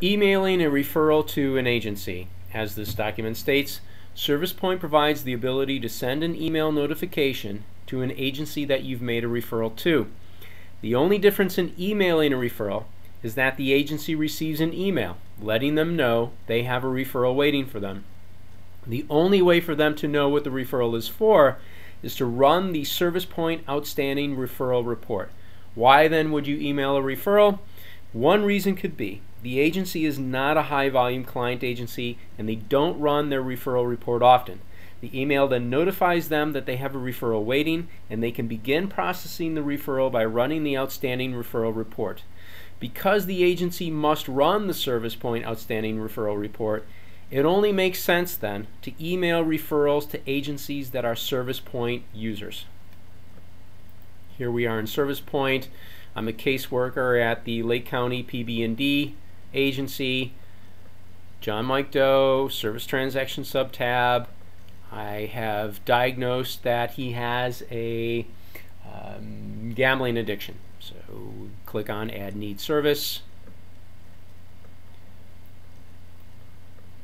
Emailing a referral to an agency. As this document states, ServicePoint provides the ability to send an email notification to an agency that you've made a referral to. The only difference in emailing a referral is that the agency receives an email letting them know they have a referral waiting for them. The only way for them to know what the referral is for is to run the ServicePoint outstanding referral report. Why then would you email a referral? One reason could be the agency is not a high volume client agency and they don't run their referral report often. The email then notifies them that they have a referral waiting and they can begin processing the referral by running the outstanding referral report. Because the agency must run the ServicePoint outstanding referral report, it only makes sense then to email referrals to agencies that are ServicePoint users. Here we are in ServicePoint. I'm a caseworker at the Lake County PB&D agency. John Mike Doe, Service Transaction Subtab. I have diagnosed that he has a gambling addiction. So click on Add Need Service.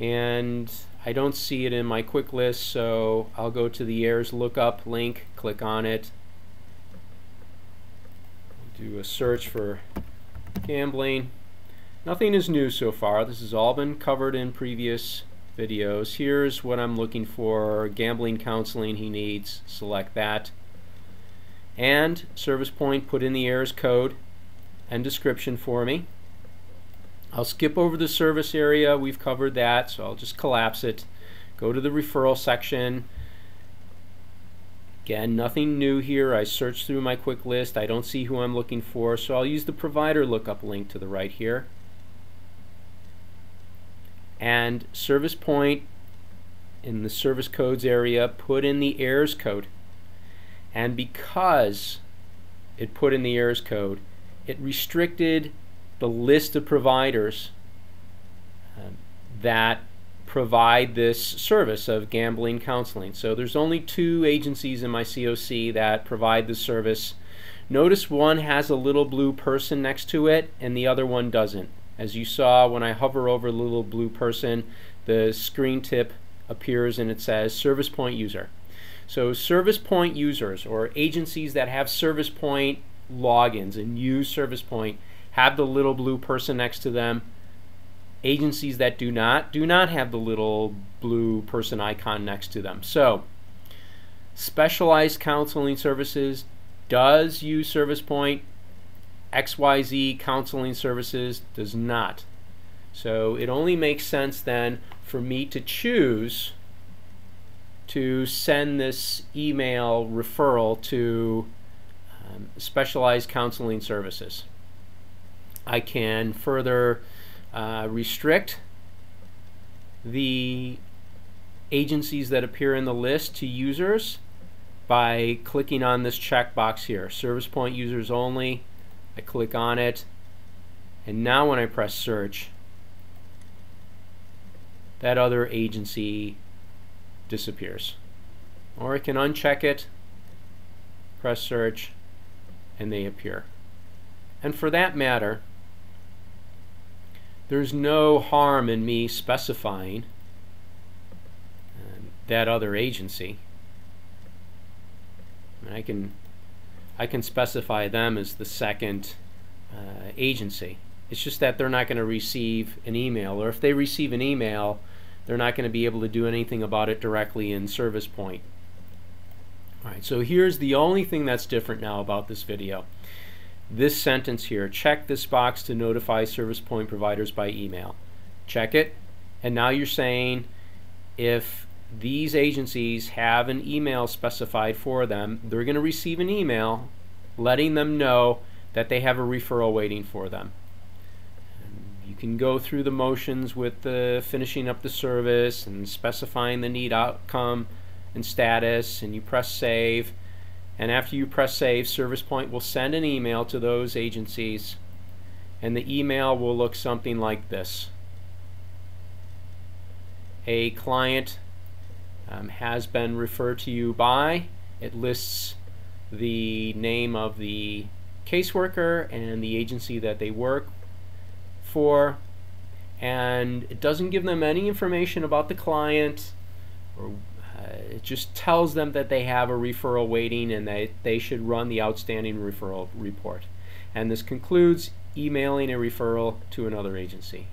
And I don't see it in my quick list, so I'll go to the Heirs Lookup link, click on it. Do a search for gambling. Nothing is new so far. This has all been covered in previous videos. Here's what I'm looking for. Gambling counseling he needs. Select that. And ServicePoint put in the heirs code and description for me. I'll skip over the service area. We've covered that, so I'll just collapse it. Go to the referral section. Again, nothing new here. I searched through my quick list. I don't see who I'm looking for, so I'll use the provider lookup link to the right here. And ServicePoint in the service codes area put in the heirs code. And because it put in the heirs code, it restricted the list of providers that provide this service of gambling counseling. So there's only 2 agencies in my COC that provide the service. Notice one has a little blue person next to it and the other one doesn't. As you saw, when I hover over the little blue person, the screen tip appears and it says ServicePoint user. So ServicePoint users, or agencies that have ServicePoint logins and use ServicePoint, have the little blue person next to them. Agencies that do not have the little blue person icon next to them. So Specialized Counseling Services does use ServicePoint. XYZ Counseling Services does not. So it only makes sense then for me to choose to send this email referral to Specialized Counseling Services. I can further restrict the agencies that appear in the list to users by clicking on this checkbox here, ServicePoint users only. I click on it, and now when I press search, that other agency disappears. Or I can uncheck it, press search, and they appear. And for that matter, there's no harm in me specifying that other agency. I can specify them as the second agency. It's just that they're not going to receive an email, or if they receive an email, they're not going to be able to do anything about it directly in ServicePoint. Alright, so here's the only thing that's different now about this video. This sentence here, check this box to notify ServicePoint providers by email. Check it, and now you're saying if these agencies have an email specified for them, they're going to receive an email letting them know that they have a referral waiting for them. And you can go through the motions with the finishing up the service and specifying the need outcome and status, and you press save. And after you press save, ServicePoint will send an email to those agencies, and the email will look something like this. A client has been referred to you by. It lists the name of the caseworker and the agency that they work for, and it doesn't give them any information about the client, or it just tells them that they have a referral waiting and that they should run the outstanding referral report. And this concludes emailing a referral to another agency.